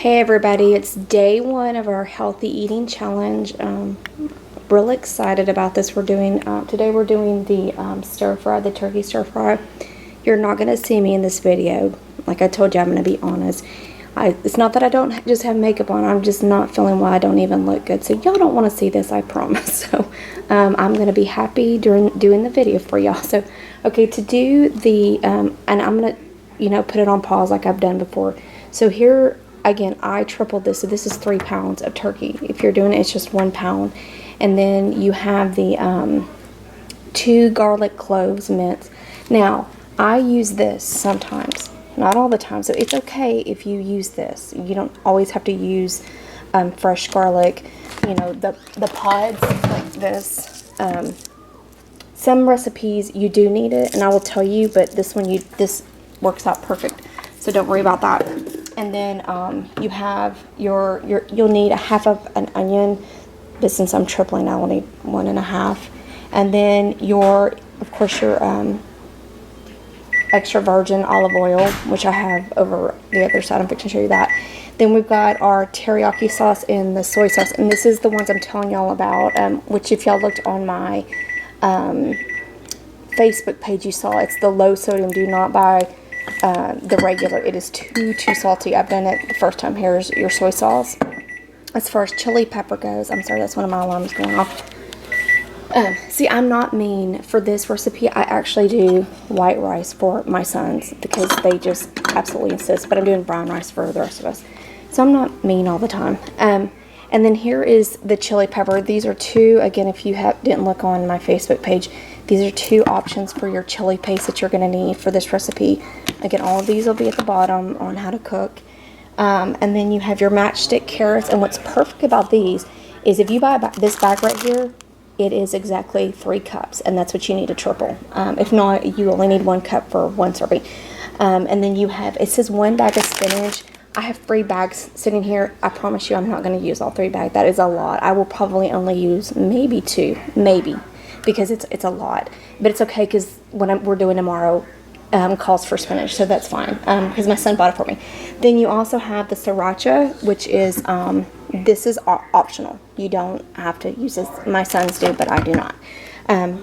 Hey everybody, it's day one of our healthy eating challenge. Really excited about this. Today we're doing the stir fry, the turkey stir fry. You're not going to see me in this video. Like I told you, I'm going to be honest. It's not that I don't just have makeup on. I'm just not feeling well. I don't even look good. So y'all don't want to see this, I promise. So I'm going to be happy doing the video for y'all. So, okay, to do the, and I'm going to, put it on pause like I've done before. So here, again, I tripled this. So this is 3 pounds of turkey. If you're doing it, it's just 1 pound. And then you have the 2 garlic cloves minced. Now, I use this sometimes. Not all the time, so it's okay if you use this. You don't always have to use fresh garlic, the pods like this. Some recipes you do need it, and I will tell you, but this this works out perfect, so don't worry about that. And then you have you'll need a half of an onion, but since I'm tripling, I will need 1.5, and then of course your extra virgin olive oil, which I have over the other side. I'm fixing to show you that. Then we've got our teriyaki sauce and the soy sauce, and this is the ones I'm telling y'all about, which if y'all looked on my Facebook page, you saw it's the low sodium. Do not buy the regular. It is too salty. I've done it the first time. Here's your soy sauce. As far as chili pepper goes, I'm sorry, that's one of my alarms going off. See, I'm not mean. For this recipe, I actually do white rice for my sons because they just absolutely insist, but I'm doing brown rice for the rest of us. So I'm not mean all the time. And then here is the chili pepper. These are 2, again, if you didn't look on my Facebook page, these are 2 options for your chili paste that you're going to need for this recipe. Again, all of these will be at the bottom on how to cook. And then you have your matchstick carrots, and what's perfect about these is if you buy this bag right here, it is exactly 3 cups, and that's what you need to triple. If not, you only need 1 cup for 1 serving. And then it says 1 bag of spinach. I have 3 bags sitting here. I promise you I'm not going to use all 3 bags. That is a lot. I will probably only use maybe 2, because it's a lot. But it's okay because we're doing tomorrow calls for spinach, so that's fine because my son bought it for me. Then you also have the Sriracha, which is this is optional. You don't have to use this. My sons do, but I do not.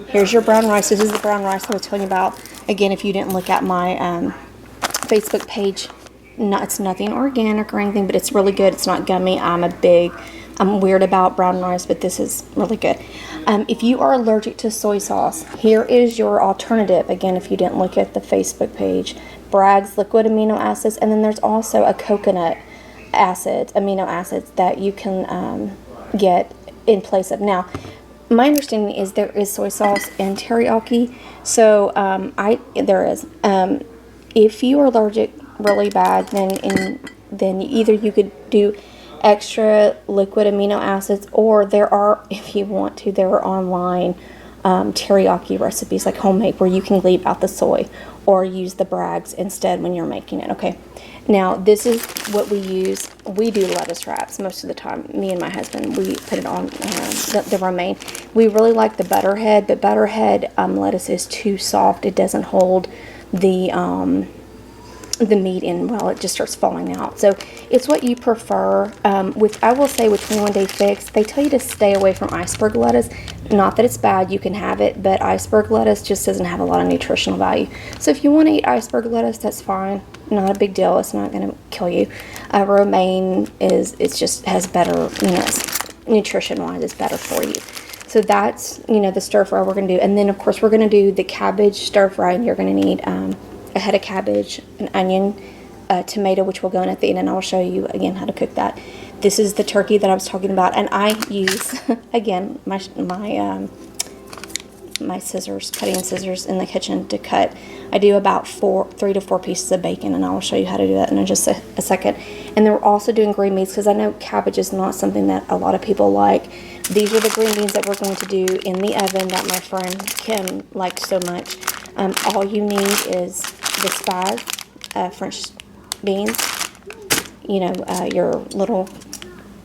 Here's your brown rice. This is the brown rice I was telling you about. Again, if you didn't look at my Facebook page, it's nothing organic or anything, but it's really good. It's not gummy. I'm weird about brown rice, but this is really good. If you are allergic to soy sauce, here is your alternative. Again, if you didn't look at the Facebook page, Bragg's liquid amino acids, and then there's also a coconut amino acids that you can get in place of. Now, my understanding is there is soy sauce in teriyaki, so there is. If you are allergic really bad, then either you could do extra liquid amino acids, or if you want to, there are online teriyaki recipes like homemade where you can leave out the soy or use the Bragg's instead when you're making it. Okay, now this is what we use. We do lettuce wraps most of the time. Me and my husband, we put it on the Romaine. We really like the butterhead, but butterhead lettuce is too soft. It doesn't hold the meat in well. It just starts falling out. So it's what you prefer. I will say with 21 Day Fix, they tell you to stay away from iceberg lettuce. Not that it's bad, you can have it, but iceberg lettuce just doesn't have a lot of nutritional value. So if you want to eat iceberg lettuce, that's fine. Not a big deal. It's not going to kill you. Romaine just has better, nutrition wise, it's better for you. So that's, the stir fry we're going to do. And then of course we're going to do the cabbage stir fry, and you're going to need a head of cabbage, an onion, a tomato, which will go in at the end, and I'll show you again how to cook that. This is the turkey that I was talking about, and I use again my scissors, cutting scissors in the kitchen to cut. I do about 3 to 4 pieces of bacon, and I will show you how to do that in just a second. And then we're also doing green beans because I know cabbage is not something that a lot of people like. These are the green beans that we're going to do in the oven that my friend Kim liked so much. All you need is this bag, French beans, your little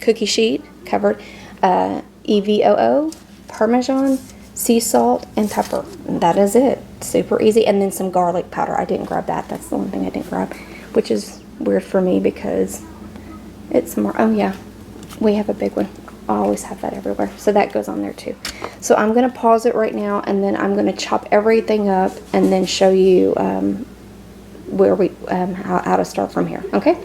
cookie sheet covered, EVOO, Parmesan, sea salt, and pepper. And that is it. Super easy. And then some garlic powder. I didn't grab that. That's the one thing I didn't grab, which is weird for me because It's more, oh yeah, we have a big one. I always have that everywhere. So that goes on there too. So I'm going to pause it right now, and then I'm going to chop everything up and then show you where we how to start from here. Okay?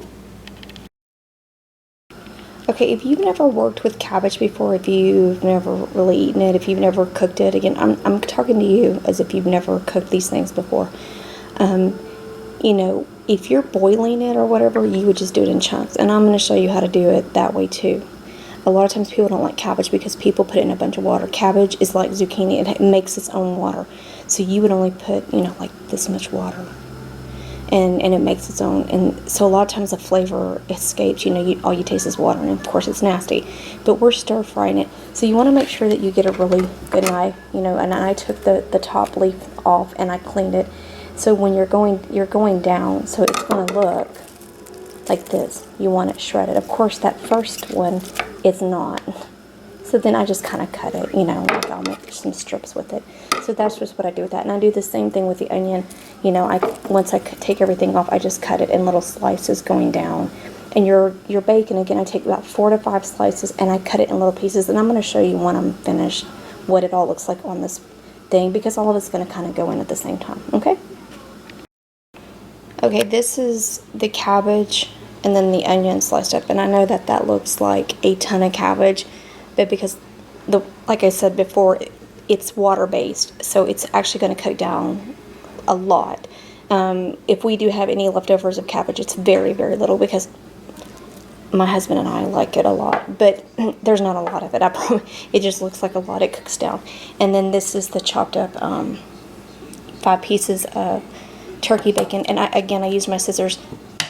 Okay, if you've never worked with cabbage before, if you've never really eaten it, if you've never cooked it, again, I'm talking to you as if you've never cooked these things before. You know, if you're boiling it or whatever, you would just do it in chunks. And I'm going to show you how to do it that way too. A lot of times people don't like cabbage because people put it in a bunch of water. Cabbage is like zucchini. It makes its own water. So you would only put, you know, like this much water. And it makes its own. And so a lot of times the flavor escapes. You know, all you taste is water. And of course it's nasty. But we're stir frying it. So you want to make sure that you get a really good knife. You know, and I took the top leaf off and I cleaned it. So when you're going down, so it's going to look like this. You want it shredded. Of course, that first one is not. So then I just kind of cut it, you know, like I'll make some strips with it. So that's just what I do with that. And I do the same thing with the onion. You know, once I take everything off, I just cut it in little slices going down. And your bacon, again, I take about 4 to 5 slices and I cut it in little pieces. And I'm going to show you when I'm finished what it all looks like on this thing, because all of it's going to kind of go in at the same time. Okay? Okay, this is the cabbage and then the onion sliced up. And I know that that looks like a ton of cabbage, but because, like I said before, it's water-based, so it's actually going to cut down a lot. If we do have any leftovers of cabbage, it's very, very little, because my husband and I like it a lot, but there's not a lot of it. It just looks like a lot. It cooks down. And then this is the chopped up 5 pieces of turkey bacon, and I used my scissors.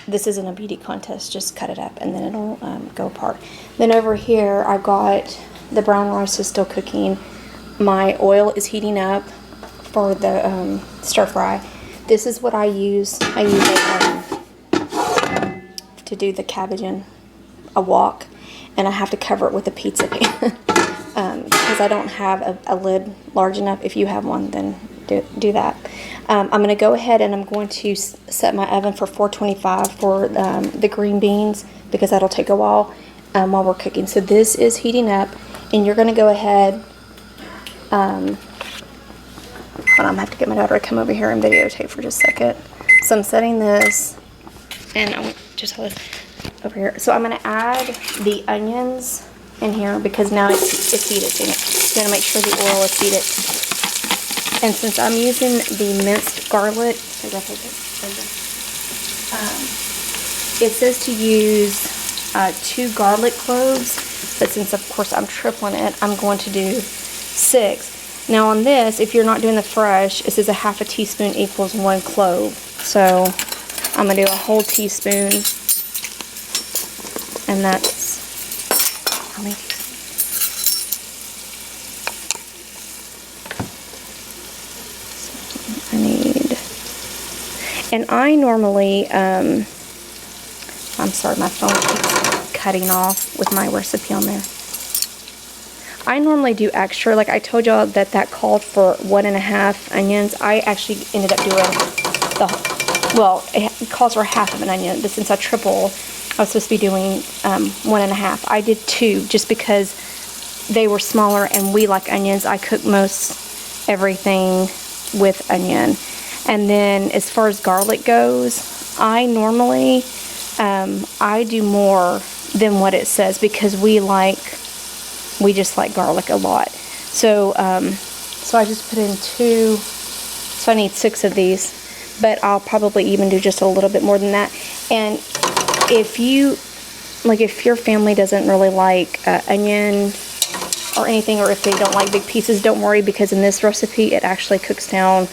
This isn't a beauty contest, just cut it up and then it'll go apart. Then over here I've got the brown rice is still cooking. My oil is heating up for the stir fry. This is what I use. I use it to do the cabbage in a wok, and I have to cover it with a pizza pan because I don't have a lid large enough. If you have one, then do that. I'm going to go ahead and I'm going to set my oven for 425 for the green beans, because that'll take a while we're cooking. So this is heating up, and you're going to go ahead. Hold on, I have to get my daughter to come over here and videotape for just a second. So I'm setting this, and I'm just hold this over here. So I'm going to add the onions in here because now it's heated. So you're going to make sure the oil is heated. And since I'm using the minced garlic, it says to use 2 garlic cloves, but since of course I'm tripling it, I'm going to do 6. Now on this, if you're not doing the fresh, it says a half a teaspoon equals 1 clove. So I'm going to do a whole teaspoon, and that's how many teaspoons? And I normally, I'm sorry, my phone keeps cutting off with my recipe on there. I normally do extra. Like I told y'all that called for 1.5 onions. I actually ended up doing well, it calls for half of an onion, but since I triple, I was supposed to be doing 1.5. I did 2 just because they were smaller and we like onions. I cook most everything with onion. And then as far as garlic goes, I normally, I do more than what it says because we just like garlic a lot. So, so I just put in 2, so I need 6 of these, but I'll probably even do just a little bit more than that. And if your family doesn't really like onion or anything, or if they don't like big pieces, don't worry, because in this recipe, it actually cooks down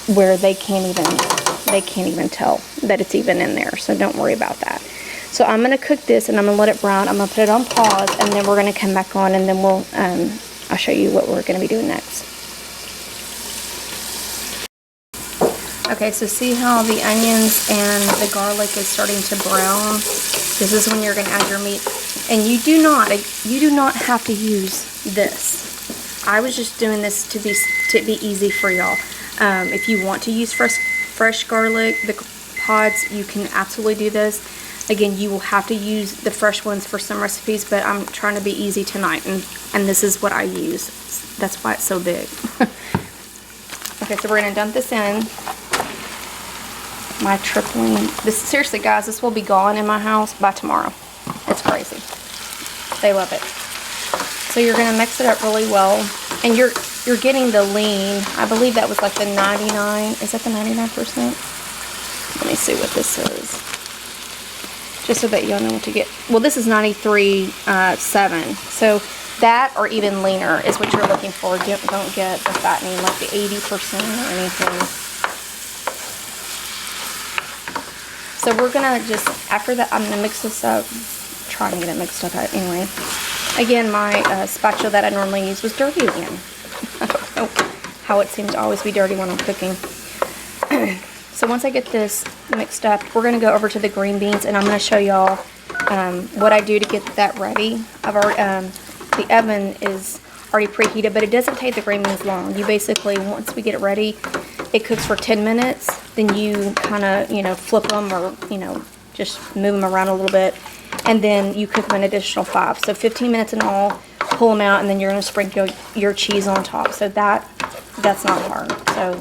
where they can't even tell that it's even in there, so don't worry about that. So I'm going to cook this and I'm going to let it brown. I'm going to put it on pause, and then we're going to come back on, and then we'll I'll show you what we're going to be doing next. Okay, so see how the onions and the garlic is starting to brown? This is when you're going to add your meat, and you do not have to use this. I was just doing this to be easy for y'all. If you want to use fresh garlic, the pods, you can absolutely do this. Again, you will have to use the fresh ones for some recipes, but I'm trying to be easy tonight, and this is what I use. That's why it's so big. Okay, so we're gonna dump this in. My tripling. This, seriously, guys, this will be gone in my house by tomorrow. It's crazy. They love it. So you're gonna mix it up really well, and you're getting the lean. I believe that was like the 99. Is that the 99%? Let me see what this is. Just so that you'll know what to get. Well, this is 93.7. So that or even leaner is what you're looking for. Don't get the fattening like the 80% or anything. So we're gonna just, after that, I'm gonna mix this up. Try and get it mixed up anyway. Again, my spatula that I normally use was dirty again. I don't know how it seems to always be dirty when I'm cooking. So once I get this mixed up, we're going to go over to the green beans, and I'm going to show y'all what I do to get that ready. I've already, the oven is already preheated, but it doesn't take the green beans long. You basically, once we get it ready, it cooks for 10 minutes. Then you kind of, you know, flip them or, you know, just move them around a little bit. And then you cook them an additional 5. So 15 minutes in all, pull them out, and then you're going to sprinkle your cheese on top. So that's not hard. So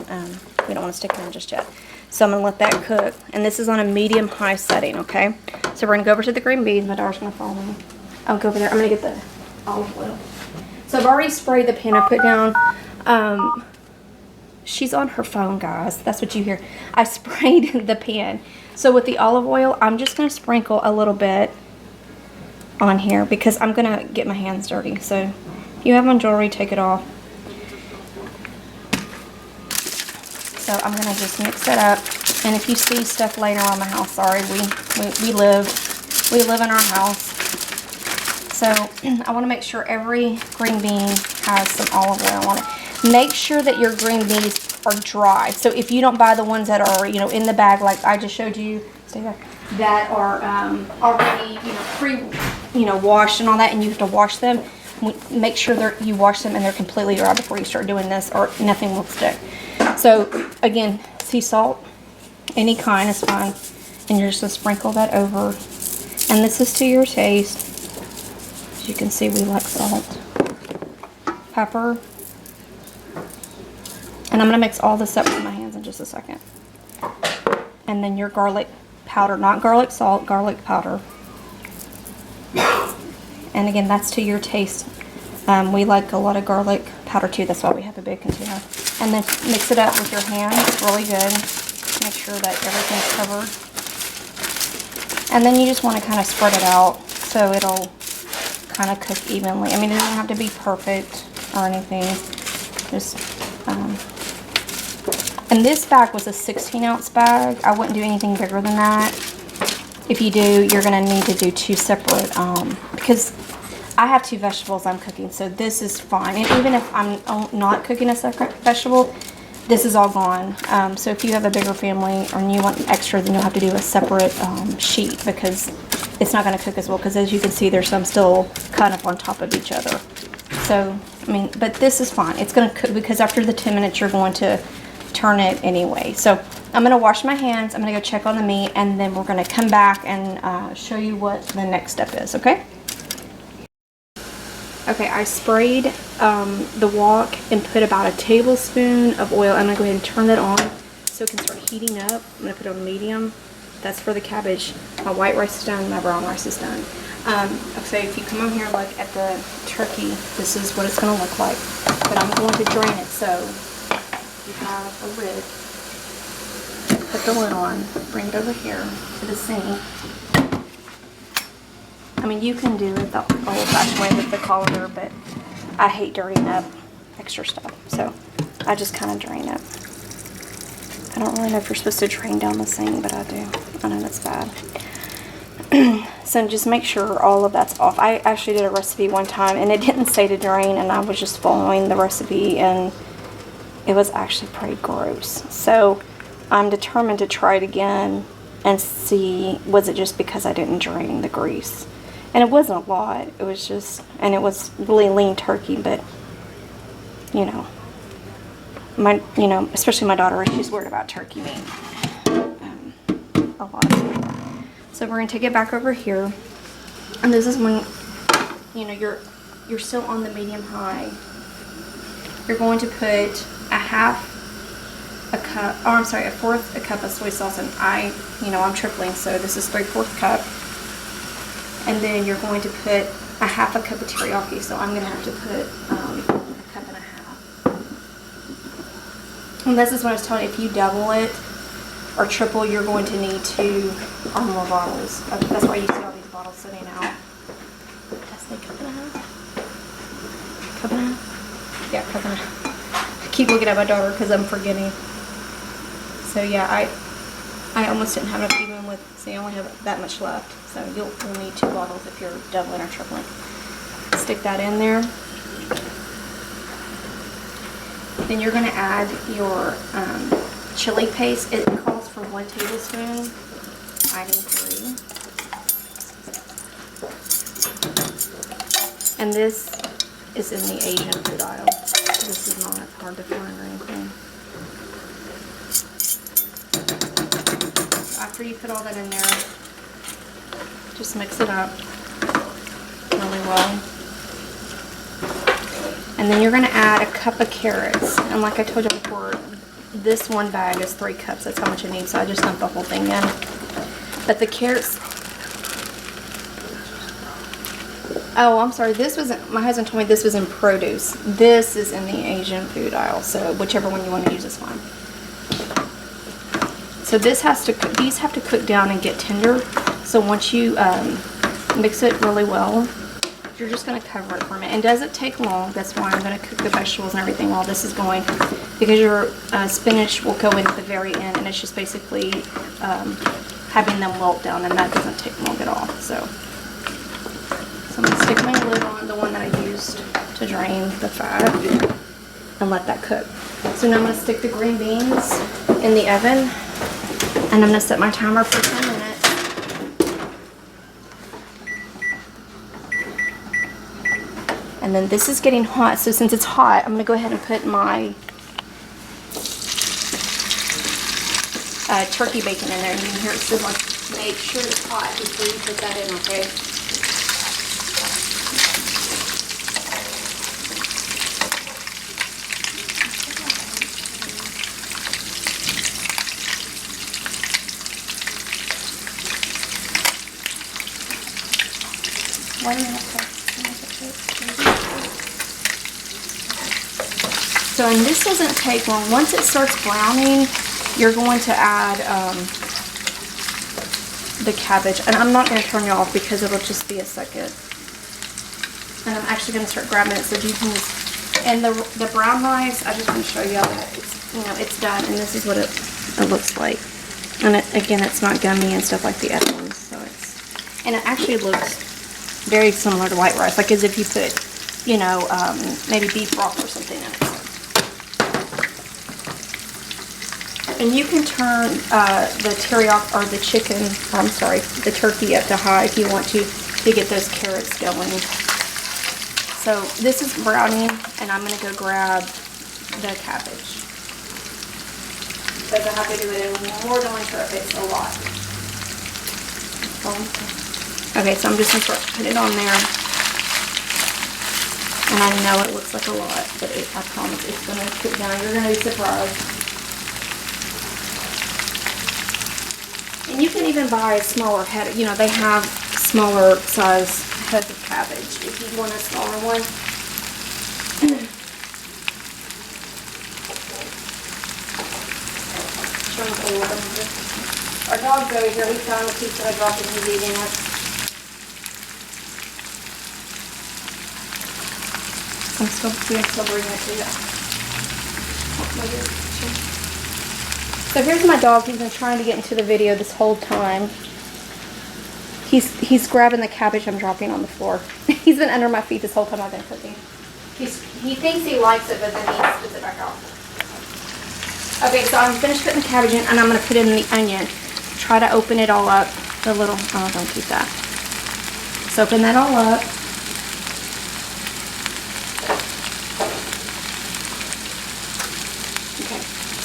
we don't want to stick it in just yet. So I'm going to let that cook. And this is on a medium-high setting, okay? So we're going to go over to the green beans. My daughter's going to follow me. I'll go over there. I'm going to get the olive oil. So I've already sprayed the pan I put down. She's on her phone, guys. That's what you hear. I sprayed the pan. So with the olive oil, I'm just going to sprinkle a little bit on here because I'm going to get my hands dirty. So if you have on jewelry, take it off. So I'm going to just mix it up. And if you see stuff laying around my house, sorry, we live in our house. So I want to make sure every green bean has some olive oil on it. Make sure that your green beans are dry. So if you don't buy the ones that are, you know, in the bag like I just showed you, stay there, that are already, you know, washed and all that, and you have to wash them, make sure that you wash them and they're completely dry before you start doing this, or nothing will stick. So again, sea salt, any kind is fine, and you're just going to sprinkle that over. And this is to your taste. As you can see, we like salt, pepper, and I'm going to mix all this up with my hands in just a second. And then your garlic powder, not garlic salt, garlic powder. And again, that's to your taste. We like a lot of garlic powder too. That's why we have a big container. And then mix it up with your hands really good. Make sure that everything's covered. And then you just want to kind of spread it out so it'll kind of cook evenly. I mean, it doesn't have to be perfect or anything. Just, and this bag was a 16-ounce bag. I wouldn't do anything bigger than that. If you do, you're going to need to do 2 separate, because I have 2 vegetables I'm cooking, so this is fine. And even if I'm not cooking a separate vegetable, this is all gone. So if you have a bigger family or you want extra, then you'll have to do a separate sheet because it's not going to cook as well. Because as you can see, there's some still kind of on top of each other. So, I mean, but this is fine. It's going to cook because after the 10 minutes, you're going to turn it anyway. So I'm going to wash my hands. I'm going to go check on the meat, and then we're going to come back and show you what the next step is, okay? Okay, I sprayed the wok and put about a tablespoon of oil. I'm going to go ahead and turn that on so it can start heating up. I'm going to put it on medium. That's for the cabbage. My white rice is done. My brown rice is done. Okay, if you come over here and look at the turkey, this is what it's going to look like. But I'm going to drain it, so you have a lid. Put the lid on. Bring it over here to the sink. I mean, you can do it the old-fashioned way with the colander, but I hate dirtying up extra stuff, so I just kind of drain it. I don't really know if you're supposed to drain down the sink, but I do. I know that's bad. So just make sure all of that's off. I actually did a recipe one time, and it didn't say to drain, and I was just following the recipe, and it was actually pretty gross. So I'm determined to try it again and see, was it just because I didn't drain the grease? And it wasn't a lot. It was just, and it was really lean turkey, but you know, especially my daughter, she's worried about turkey meat. A lot of people. So we're going to take it back over here. And this is when, you know, you're still on the medium high. You're going to put a fourth a cup of soy sauce, and I'm tripling, so this is 3/4 cup. And then you're going to put a half a cup of teriyaki, so I'm going to have to put a cup and a half. And this is what I was telling you, if you double it or triple, you're going to need 2 or more bottles. That's why you see all these bottles sitting out. Did I say cup and a half? Cup and a half? Yeah, cup and a half. I keep looking at my daughter because I'm forgetting. So yeah, I almost didn't have enough even with, see, I only have that much left. So you'll need 2 bottles if you're doubling or tripling. Stick that in there. Then you're going to add your chili paste. It calls for 1 tablespoon. Adding 3. And this is in the Asian food aisle. This is not hard to find or anything. After you put all that in there, just mix it up really well. And then you're going to add a cup of carrots. And like I told you before, this one bag is 3 cups. That's how much I need. So I just dumped the whole thing in. But the carrots... Oh, I'm sorry. This wasn't... My husband told me this was in produce. This is in the Asian food aisle. So whichever one you want to use is fine. So this has to... These have to cook down and get tender. So once you mix it really well, you're just going to cover it for a minute. And doesn't take long. That's why I'm going to cook the vegetables and everything while this is going, because your spinach will go in at the very end, and it's just basically having them wilt down, and that doesn't take long at all. So I'm going to stick my lid on, the one that I used to drain the fat, and let that cook. So now I'm going to stick the green beans in the oven, and I'm going to set my timer for 10 minutes. And then this is getting hot, so since it's hot, I'm going to go ahead and put my turkey bacon in there. And you can hear it sizzling. Make sure it's hot before you put that in, okay? Why do we have to? So, and this doesn't take long. Once it starts browning, you're going to add the cabbage. And I'm not going to turn it off because it'll just be a second. And I'm actually going to start grabbing it so you can just... And the brown rice, I just want to show you that it's, it's done. And this is what it looks like. And again, it's not gummy and stuff like the other ones. So it's... And it actually looks very similar to white rice. Like as if you put, maybe beef broth or something in it. And you can turn the teriyaki or the the turkey up to high if you want to get those carrots going. So this is browning, and I'm going to go grab the cabbage. Because I have to do it in more than one trip. It's a lot. Okay, so I'm just going to put it on there. And I know it looks like a lot, but I promise it's going to cook down. You're going to be surprised. And you can even buy a smaller head. They have smaller size heads of cabbage if you want a smaller one. Our dog's over here. We found the piece that I dropped in his eating it. I'm still bringing it to you. So here's my dog. He's been trying to get into the video this whole time. He's grabbing the cabbage I'm dropping on the floor. He's been under my feet this whole time I've been cooking. He thinks he likes it, but then he spits it back out. Okay, so I'm finished putting the cabbage in, and I'm going to put in the onion. Try to open it all up. The little, oh, don't keep that. So open that all up.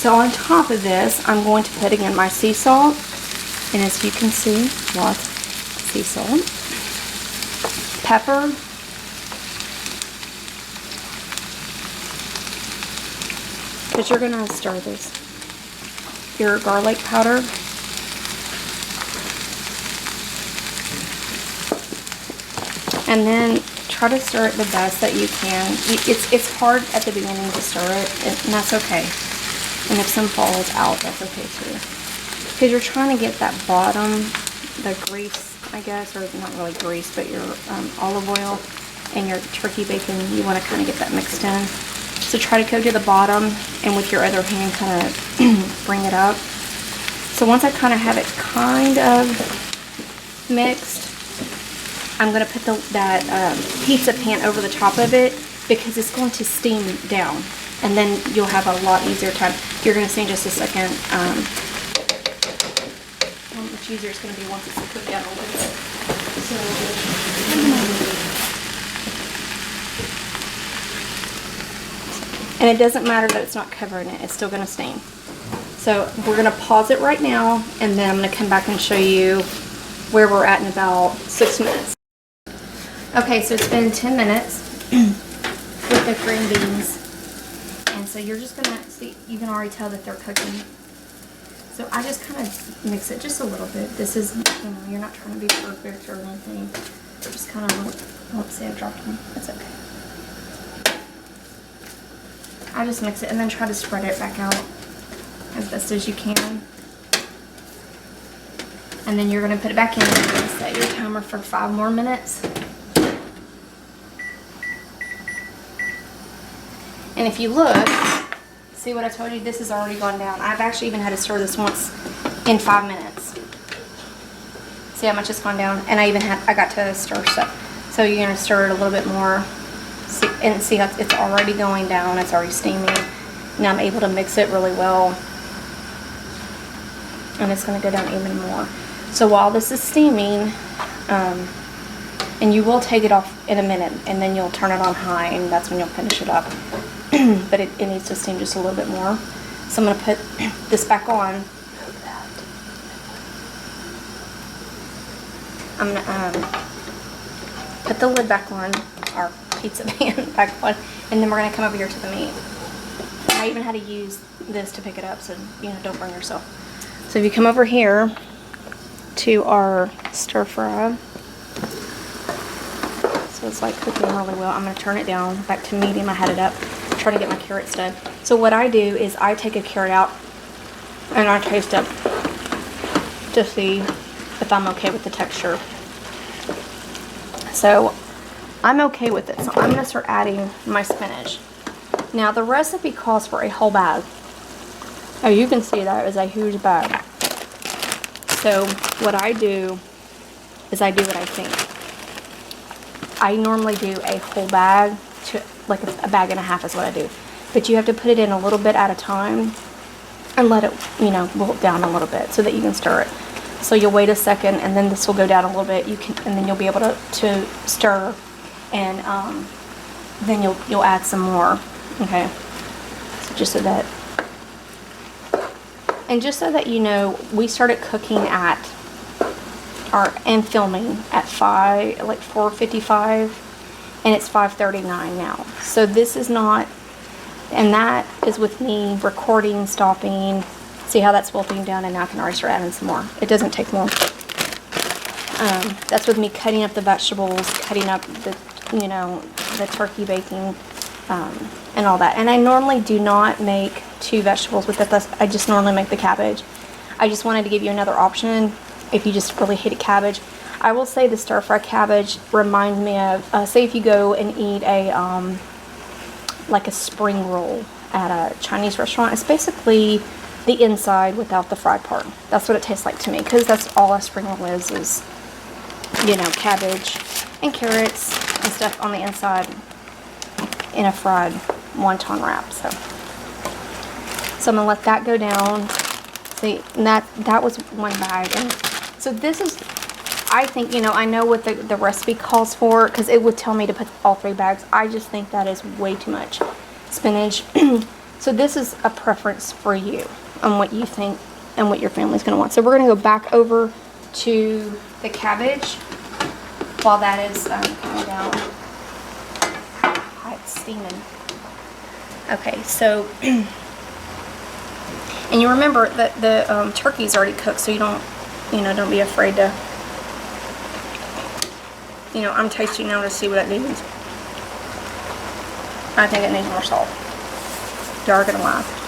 So on top of this, I'm going to put again my sea salt, and as you can see, lots sea salt, pepper, because you're going to stir this, your garlic powder, and then try to stir it the best that you can. It's hard at the beginning to stir it, and that's okay. And if some falls out, that's okay too. Because you're trying to get that bottom, the grease, I guess, or not really grease, but your olive oil and your turkey bacon, you want to kind of get that mixed in. So try to go to the bottom, and with your other hand kind of bring it up. So once I kind of have it kind of mixed, I'm going to put that pizza pan over the top of it, because it's going to steam down, and then you'll have a lot easier time. You're going to see in just a second how much easier it's going to be once it's cooked down a little bit. So, and it doesn't matter that it's not covering it, it's still going to steam. So we're going to pause it right now, and then I'm going to come back and show you where we're at in about 6 minutes. Okay, so it's been 10 minutes with the green beans, and so you're just gonna see, you can already tell that they're cooking. So I just kind of mix it just a little bit. This is, you know, you're not trying to be perfect or anything. Just kind of, let's see, I dropped one. That's okay. I just mix it and then try to spread it back out as best as you can. And then you're gonna put it back in and set your timer for 5 more minutes. And if you look, see what I told you, this has already gone down. I've actually even had to stir this once in 5 minutes. See how much it's gone down? And I got to stir stuff. So you're gonna stir it a little bit more, and see how it's already going down, it's already steaming. Now I'm able to mix it really well. And it's gonna go down even more. So while this is steaming, and you will take it off in a minute, and then you'll turn it on high, and that's when you'll finish it up. But it needs to steam just a little bit more. So I'm going to put this back on. I'm going to put the lid back on, our pizza pan back on, and then we're going to come over here to the meat. I even had to use this to pick it up, so you know, don't burn yourself. So if you come over here to our stir fry, so it's like cooking really well. I'm going to turn it down back to medium. I had it up, trying to get my carrots done. So what I do is I take a carrot out and I taste it to see if I'm okay with the texture. So I'm okay with it. So I'm going to start adding my spinach. Now the recipe calls for a whole bag. Oh, you can see that is a huge bag. So what I do is I do what I think. I normally do a whole bag, to like a bag and a half is what I do. But you have to put it in a little bit at a time and let it, you know, wilt down a little bit so that you can stir it. So you'll wait a second, and then this will go down a little bit. And then you'll be able to stir, and then you'll add some more. Okay. So just so that, and just so that you know, we started cooking and filming at 4:55, and it's 5:39 now. So this is not, and that is with me recording, stopping. See how that's wilting down, and now I can already start adding some more. It doesn't take long. That's with me cutting up the vegetables, cutting up the, you know, the turkey bacon, and all that. And I normally do not make 2 vegetables with it. I just normally make the cabbage. I just wanted to give you another option if you just really hate cabbage. I will say the stir-fry cabbage reminds me of, say if you go and eat a, like a spring roll at a Chinese restaurant. It's basically the inside without the fried part. That's what it tastes like to me, because that's all a spring roll is, you know, cabbage and carrots and stuff on the inside in a fried wonton wrap. So I'm gonna let that go down. See, and that was 1 bag. And so this is, I think, you know, I know what the recipe calls for, because it would tell me to put all 3 bags. I just think that is way too much spinach. So this is a preference for you on what you think and what your family's going to want. So we're going to go back over to the cabbage while that is coming down. It's steaming. Okay, so and you remember that the turkey's already cooked, so you don't, don't be afraid to, I'm tasting now to see what it needs. I think it needs more salt. You are gonna laugh.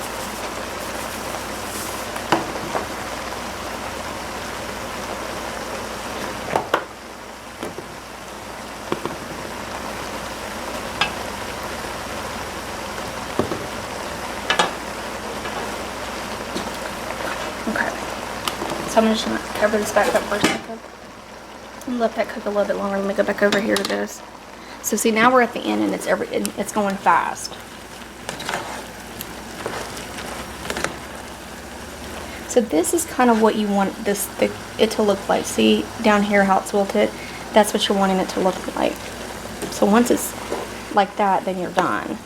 So I'm just going to cover this back up for a second and let that cook a little bit longer. Let me go back over here to this. So see, now we're at the end and it's going fast. So this is kind of what you want it to look like. See down here how it's wilted? That's what you're wanting it to look like. So once it's like that, then you're done.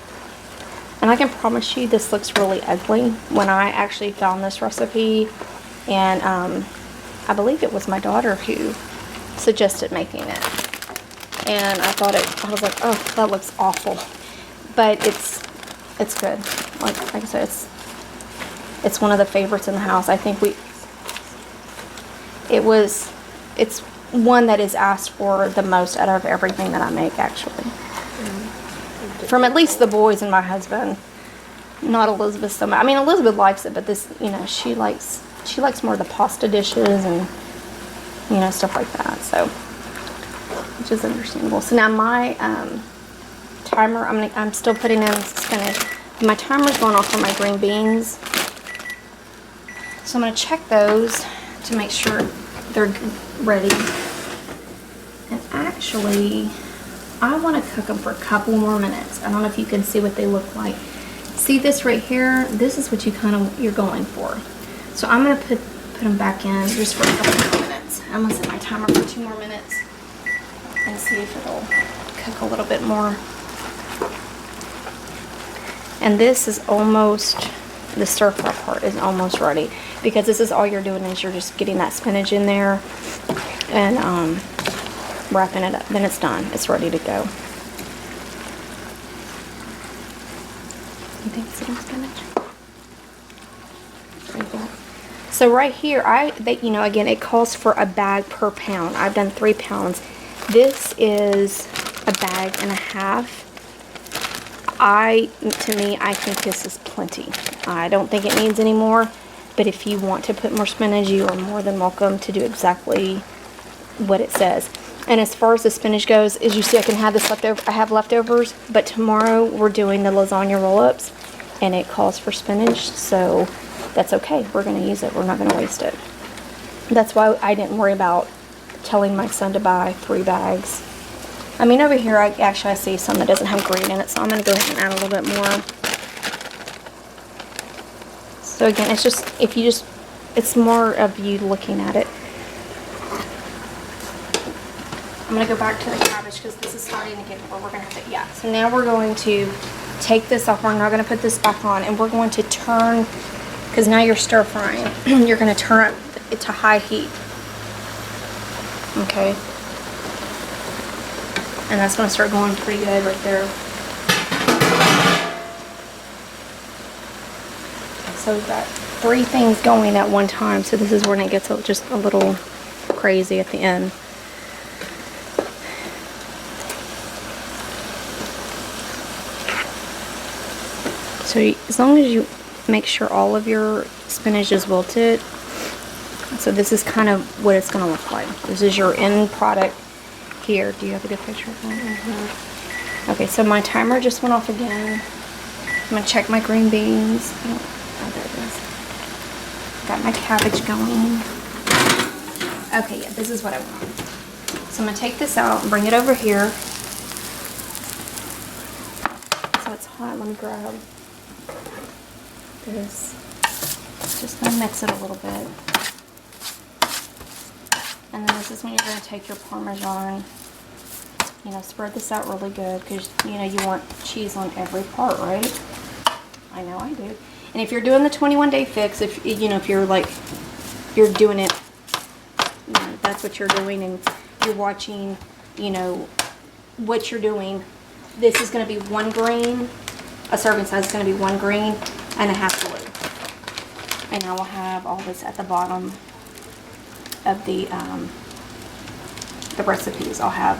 And I can promise you this looks really ugly. When I actually found this recipe, and I believe it was my daughter who suggested making it. And I was like, oh, that looks awful. But it's good. Like I said, it's one of the favorites in the house. I think it's one that is asked for the most out of everything that I make, actually. From at least the boys and my husband. Not Elizabeth so much. I mean, Elizabeth likes it, but this, she likes more of the pasta dishes and, stuff like that. So, which is understandable. So now my timer, I'm still putting in spinach. My timer's going off for my green beans. So I'm going to check those to make sure they're ready. And actually, I want to cook them for a couple more minutes. I don't know if you can see what they look like. See this right here? This is what you're going for. So I'm going to put them back in just for a couple more minutes. I'm going to set my timer for 2 more minutes and see if it'll cook a little bit more. And this is almost, the stir fry part is almost ready, because this is all you're doing is you're just getting that spinach in there and wrapping it up. Then it's done. It's ready to go. You think it's enough spinach? So right here, again, it calls for a bag per pound. I've done 3 pounds. This is a bag and a half. To me, I think this is plenty. I don't think it needs any more, but if you want to put more spinach, you are more than welcome to do exactly what it says. And as far as the spinach goes, as you see, I can have this leftover. I have leftovers, but tomorrow we're doing the lasagna roll-ups, and it calls for spinach, so that's okay. We're going to use it. We're not going to waste it. That's why I didn't worry about telling my son to buy 3 bags. I mean, over here, I see some that doesn't have green in it, so I'm going to go ahead and add a little bit more. So again, it's more of you looking at it. I'm going to go back to the cabbage because this is starting to get where we're going to have it. So now we're going to take this off. We're not going to put this back on, and we're going to turn, because now you're stir frying. You're going to turn it to high heat. Okay. And that's going to start going pretty good right there. So we've got 3 things going at one time. So this is when it gets just a little crazy at the end. So as long as you make sure all of your spinach is wilted. So this is kind of what it's going to look like. This is your end product. Here, do you have a good picture of that? Mm-hmm. Okay, so my timer just went off again. I'm going to check my green beans. Oh, there it is. Got my cabbage going. Okay, yeah, this is what I want. So I'm going to take this out and bring it over here. So it's hot. Let me grab this. Just going to mix it a little bit. And then this is when you're going to take your Parmesan, spread this out really good, because, you want cheese on every part, right? I know I do. And if you're doing the 21-day fix, if you're doing it, that's what you're doing and you're watching, you know, what you're doing, this is going to be 1 green. A serving size is going to be 1 green and a half blue. And I will have all this at the bottom of the recipes. I'll have,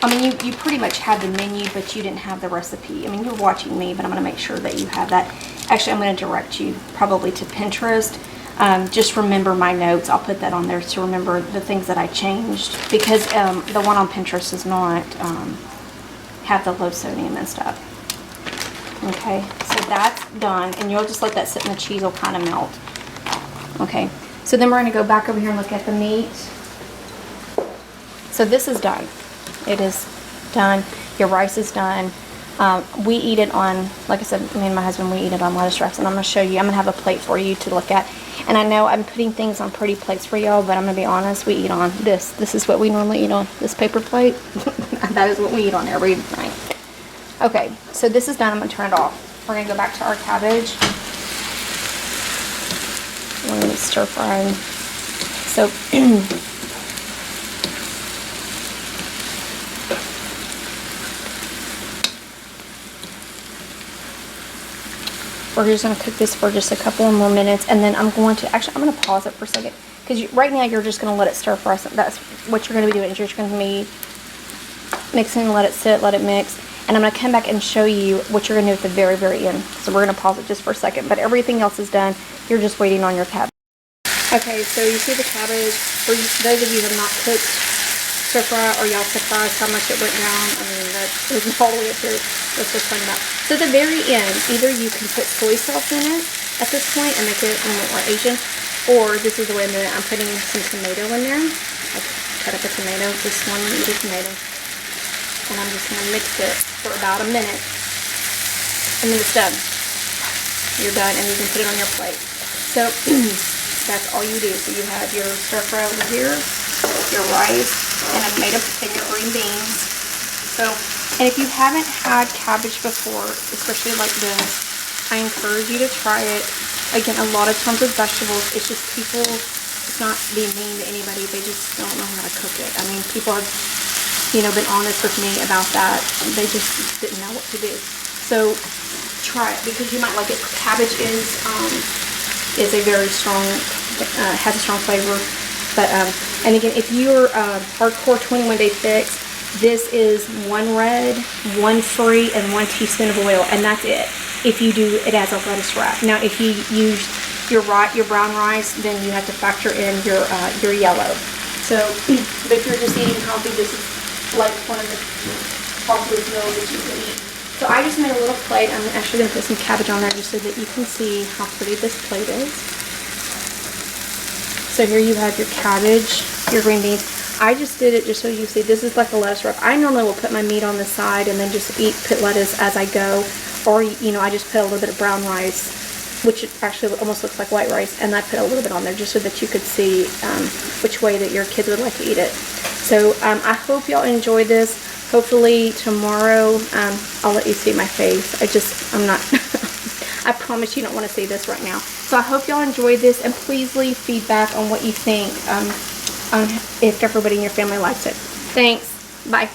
I mean, you pretty much have the menu, but you didn't have the recipe. I mean, you're watching me, but I'm going to make sure that you have that. Actually, I'm going to direct you probably to Pinterest. Just remember my notes. I'll put that on there to remember the things that I changed, because the one on Pinterest does not have the low sodium and stuff. Okay, so that's done, and you'll just let that sit and the cheese will kind of melt. Okay, so then we're going to go back over here and look at the meat. So this is done. It is done. Your rice is done. We eat it on, like I said, me and my husband, we eat it on lettuce wraps, and I'm going to show you. I'm going to have a plate for you to look at. And I know I'm putting things on pretty plates for y'all, but I'm going to be honest, we eat on this. This is what we normally eat on, this paper plate. That is what we eat on every night. Okay, so this is done. I'm going to turn it off. We're going to go back to our cabbage. We're going to stir fry. So, we're just going to cook this for just a couple more minutes, and then I'm going to pause it for a second, because right now you're just going to let it stir fry. So that's what you're going to be doing, is you're just going to be mixing, let it sit, let it mix, and I'm going to come back and show you what you're going to do at the very, very end. So we're going to pause it just for a second, but everything else is done. You're just waiting on your cabbage. Okay, so you see the cabbage. For those of you who have not cooked stir fry, or y'all surprised how much it went down. I mean, that is all the way up here. Let's just talk about. So at the very end, either you can put soy sauce in it at this point and make it a little more Asian, or this is the way I'm doing it. I'm putting some tomato in there. I cut up a tomato, just 1 little tomato, and I'm just going to mix it for about a minute, and then it's done. You're done, and you can put it on your plate. So that's all you do. So you have your stir fry over here, your rice, and I've made up your green beans. So, and if you haven't had cabbage before, especially like this, I encourage you to try it. Again, a lot of times with vegetables, it's just people, it's not being mean to anybody, they just don't know how to cook it. I mean, people have, you know, been honest with me about that. They just didn't know what to do. So try it, because you might like it. Cabbage is a very strong, has a strong flavor. But and again, if you're hardcore 21-day fix, this is 1 red, 1 free, and 1 teaspoon of oil, and that's it. If you do it as a lettuce wrap. Now, if you use your brown rice, then you have to factor in your yellow. So, but if you're just eating healthy, this is like one of the healthiest meals that you can eat. So I just made a little plate. I'm actually going to put some cabbage on there just so that you can see how pretty this plate is. So here you have your cabbage, your green beans. I just did it just so you see. This is like a lettuce wrap. I normally will put my meat on the side and then just put lettuce as I go. Or, you know, I just put a little bit of brown rice, which actually almost looks like white rice, and I put a little bit on there just so that you could see which way that your kids would like to eat it. So I hope y'all enjoy this. Hopefully tomorrow I'll let you see my face. I'm not, I promise you don't want to see this right now. So I hope y'all enjoyed this, and please leave feedback on what you think, if everybody in your family likes it. Thanks. Bye.